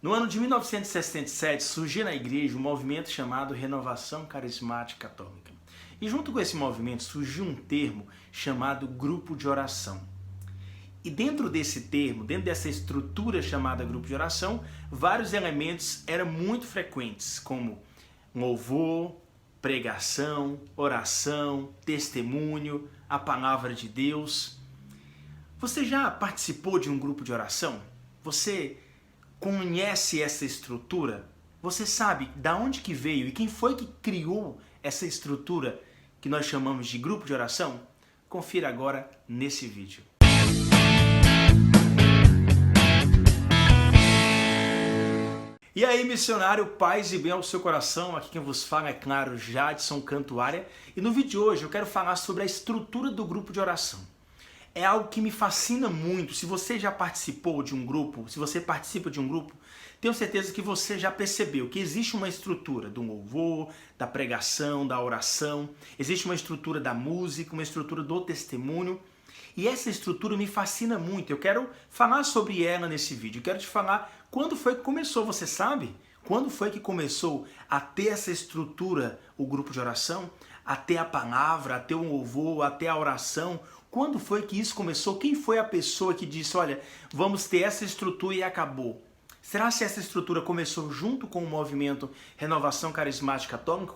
No ano de 1967 surgiu na igreja um movimento chamado Renovação Carismática Católica. E junto com esse movimento surgiu um termo chamado grupo de oração. E dentro desse termo, dentro dessa estrutura chamada grupo de oração, vários elementos eram muito frequentes, como louvor, pregação, oração, testemunho, a palavra de Deus. Você já participou de um grupo de oração? Você conhece essa estrutura? Você sabe de onde que veio e quem foi que criou essa estrutura que nós chamamos de grupo de oração? Confira agora nesse vídeo. E aí, missionário, paz e bem ao seu coração. Aqui quem vos fala é, claro, Jadson Cantuária. E no vídeo de hoje eu quero falar sobre a estrutura do grupo de oração. É algo que me fascina muito. Se você já participou de um grupo, se você participa de um grupo, tenho certeza que você já percebeu que existe uma estrutura do louvor, da pregação, da oração, existe uma estrutura da música, uma estrutura do testemunho. E essa estrutura me fascina muito. Eu quero falar sobre ela nesse vídeo. Eu quero te falar quando foi que começou, você sabe? Quando foi que começou a ter essa estrutura, o grupo de oração? A ter a palavra, a ter o louvor, a ter a oração? Quando foi que isso começou? Quem foi a pessoa que disse, olha, vamos ter essa estrutura e acabou? Será que essa estrutura começou junto com o movimento Renovação Carismática Católica?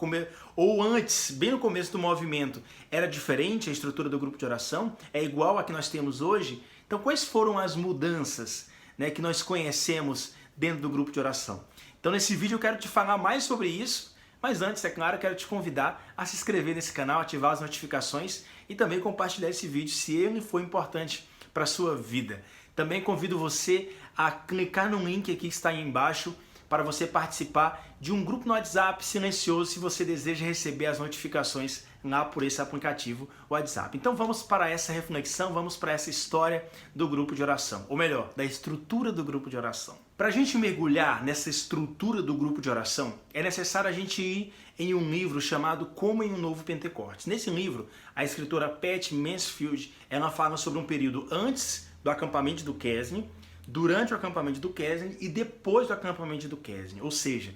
Ou antes, bem no começo do movimento, era diferente a estrutura do grupo de oração? É igual a que nós temos hoje? Então, quais foram as mudanças, né, que nós conhecemos dentro do grupo de oração? Então, nesse vídeo eu quero te falar mais sobre isso. Mas antes, é claro, eu quero te convidar a se inscrever nesse canal, ativar as notificações e também compartilhar esse vídeo se ele for importante para a sua vida. Também convido você a clicar no link aqui que está aí embaixo para você participar de um grupo no WhatsApp silencioso se você deseja receber as notificações lá por esse aplicativo WhatsApp. Então vamos para essa reflexão, vamos para essa história do grupo de oração, ou melhor, da estrutura do grupo de oração. Para a gente mergulhar nessa estrutura do grupo de oração, é necessário a gente ir em um livro chamado Como em um Novo Pentecostes. Nesse livro, a escritora Pat Mansfield, ela fala sobre um período antes do acampamento do Kesling, durante o acampamento do Kesling e depois do acampamento do Kesling. Ou seja,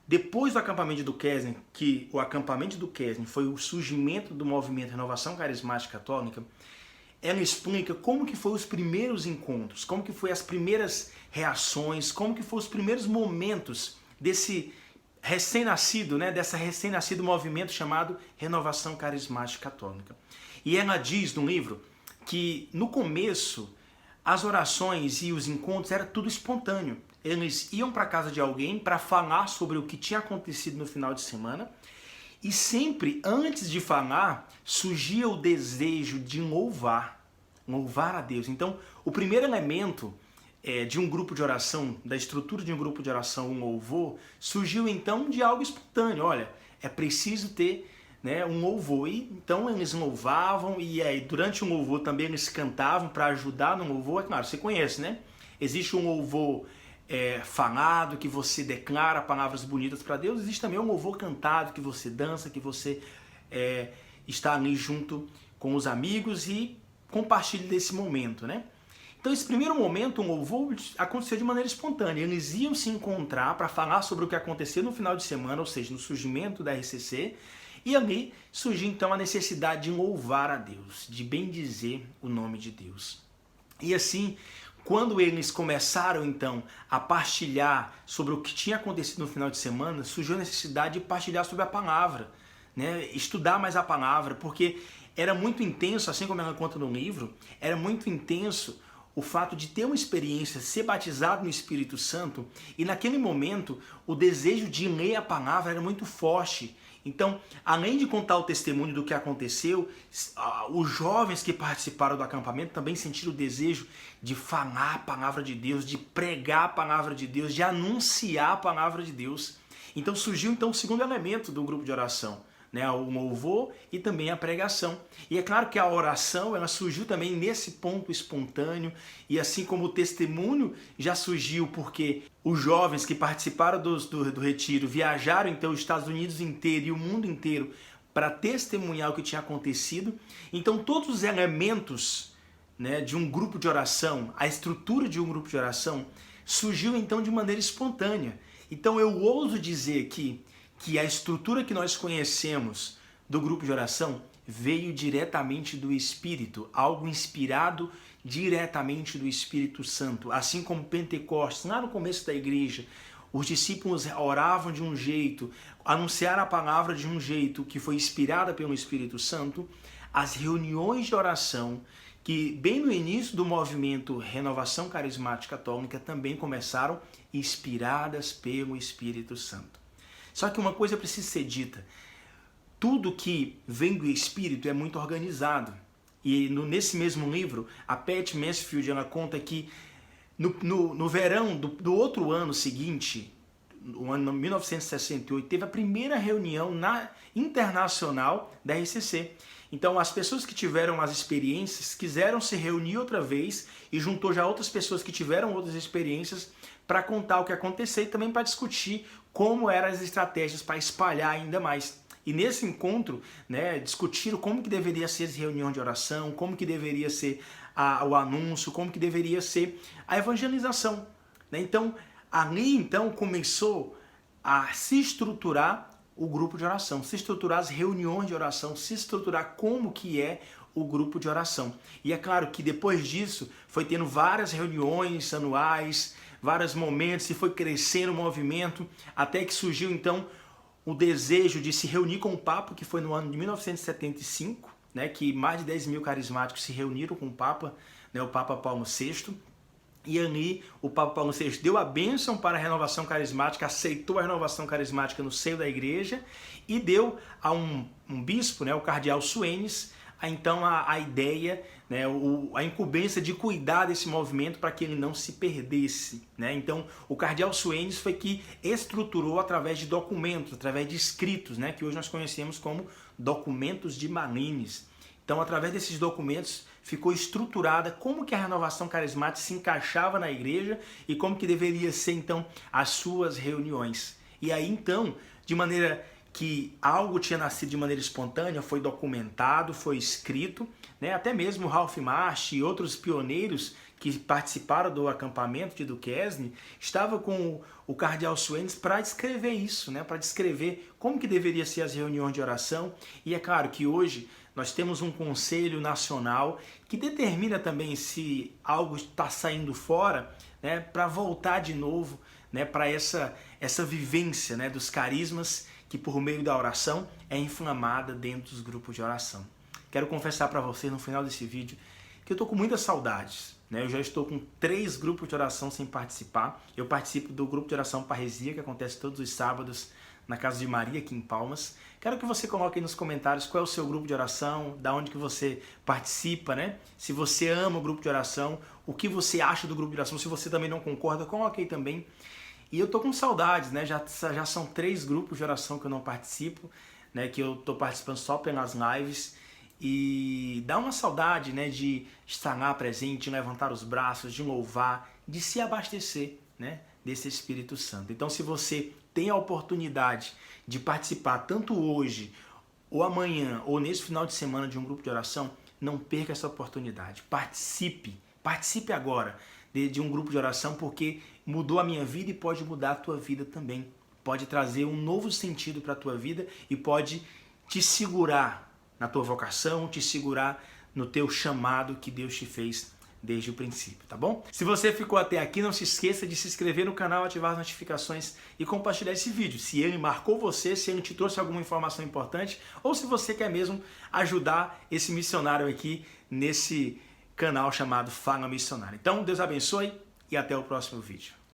depois do acampamento do Kesling, que o acampamento do Kesling foi o surgimento do movimento Renovação Carismática Católica, ela explica como que foram os primeiros encontros, como que foram as primeiras reações, como que foram os primeiros momentos desse recém-nascido, né, dessa recém-nascido movimento chamado Renovação Carismática Católica. E ela diz no livro que no começo as orações e os encontros era tudo espontâneo. Eles iam para a casa de alguém para falar sobre o que tinha acontecido no final de semana e sempre antes de falar surgia o desejo de louvar a Deus. Então o primeiro elemento de um grupo de oração, da estrutura de um grupo de oração, um louvor, surgiu então de algo espontâneo. Olha, é preciso ter, né, um louvor. E então eles louvavam e aí durante o louvor também eles cantavam para ajudar no louvor. É claro, você conhece, né? Existe um louvor falado, que você declara palavras bonitas para Deus. Existe também um louvor cantado, que você dança, que você está ali junto com os amigos e compartilha desse momento, né? Então esse primeiro momento, um louvor, aconteceu de maneira espontânea. Eles iam se encontrar para falar sobre o que aconteceu no final de semana, ou seja, no surgimento da RCC, e ali surgiu então a necessidade de louvar a Deus, de bendizer o nome de Deus. E assim, quando eles começaram então a partilhar sobre o que tinha acontecido no final de semana, surgiu a necessidade de partilhar sobre a palavra, né? Estudar mais a palavra, porque era muito intenso, assim como ela conta no livro, era muito intenso o fato de ter uma experiência, ser batizado no Espírito Santo, e naquele momento o desejo de ler a palavra era muito forte. Então, além de contar o testemunho do que aconteceu, os jovens que participaram do acampamento também sentiram o desejo de falar a palavra de Deus, de pregar a palavra de Deus, de anunciar a palavra de Deus. Então surgiu então o segundo elemento do grupo de oração, né, o louvor e também a pregação. E é claro que a oração ela surgiu também nesse ponto espontâneo, e assim como o testemunho já surgiu porque os jovens que participaram do retiro viajaram então os Estados Unidos inteiro e o mundo inteiro para testemunhar o que tinha acontecido. Então todos os elementos, né, de um grupo de oração, a estrutura de um grupo de oração surgiu então de maneira espontânea. Então eu ouso dizer que a estrutura que nós conhecemos do grupo de oração veio diretamente do Espírito, algo inspirado diretamente do Espírito Santo. Assim como Pentecostes, lá no começo da igreja, os discípulos oravam de um jeito, anunciaram a palavra de um jeito que foi inspirada pelo Espírito Santo. As reuniões de oração, que bem no início do movimento Renovação Carismática Católica, também começaram inspiradas pelo Espírito Santo. Só que uma coisa precisa ser dita: tudo que vem do Espírito é muito organizado. E nesse mesmo livro, a Pat Mansfield, ela conta que no verão do outro ano seguinte, no ano 1968, teve a primeira reunião internacional da RCC. Então as pessoas que tiveram as experiências quiseram se reunir outra vez e juntou já outras pessoas que tiveram outras experiências para contar o que aconteceu e também para discutir como eram as estratégias para espalhar ainda mais. E nesse encontro, né, discutiram como que deveria ser as reuniões de oração, como que deveria ser o anúncio, como que deveria ser a evangelização. Né? Então, ali então começou a se estruturar o grupo de oração, se estruturar as reuniões de oração, se estruturar como que é o grupo de oração. E é claro que depois disso foi tendo várias reuniões anuais, vários momentos, e foi crescendo o movimento, até que surgiu então o desejo de se reunir com o Papa, que foi no ano de 1975, né, que mais de 10 mil carismáticos se reuniram com o Papa, né, o Papa Paulo VI, e ali o Papa Paulo VI deu a bênção para a renovação carismática, aceitou a renovação carismática no seio da igreja e deu a um bispo, né, o cardeal Suenes, então a ideia, né, a incumbência de cuidar desse movimento para que ele não se perdesse. Né? Então o cardeal Suenes foi que estruturou através de documentos, através de escritos, né, que hoje nós conhecemos como documentos de Malines. Então através desses documentos ficou estruturada como que a renovação carismática se encaixava na igreja e como que deveria ser então as suas reuniões. E aí então, de maneira que algo tinha nascido de maneira espontânea, foi documentado, foi escrito, né? Até mesmo Ralph Marsh e outros pioneiros que participaram do acampamento de Duquesne estavam com o cardeal Suenes para descrever isso, né? Para descrever como que deveria ser as reuniões de oração. E é claro que hoje nós temos um conselho nacional que determina também se algo está saindo fora, né? Para voltar de novo, né? Para essa vivência, né? Dos carismas que por meio da oração é inflamada dentro dos grupos de oração. Quero confessar para vocês no final desse vídeo que eu estou com muitas saudades. Né? Eu já estou com 3 grupos de oração sem participar. Eu participo do grupo de oração Parresia, que acontece todos os sábados na Casa de Maria, aqui em Palmas. Quero que você coloque aí nos comentários qual é o seu grupo de oração, da onde que você participa, né? Se você ama o grupo de oração, o que você acha do grupo de oração, se você também não concorda, coloque aí também. E eu tô com saudades, né? Já são 3 grupos de oração que eu não participo, né? Que eu tô participando só pelas lives. E dá uma saudade, né? De estar lá presente, de levantar os braços, de louvar, de se abastecer, né? Desse Espírito Santo. Então, se você tem a oportunidade de participar tanto hoje, ou amanhã, ou nesse final de semana de um grupo de oração, não perca essa oportunidade. Participe agora de um grupo de oração, porque mudou a minha vida e pode mudar a tua vida também. Pode trazer um novo sentido para a tua vida e pode te segurar na tua vocação, te segurar no teu chamado que Deus te fez desde o princípio, tá bom? Se você ficou até aqui, não se esqueça de se inscrever no canal, ativar as notificações e compartilhar esse vídeo. Se ele marcou você, se ele te trouxe alguma informação importante, ou se você quer mesmo ajudar esse missionário aqui nesse canal chamado Fala Missionário. Então, Deus abençoe e até o próximo vídeo.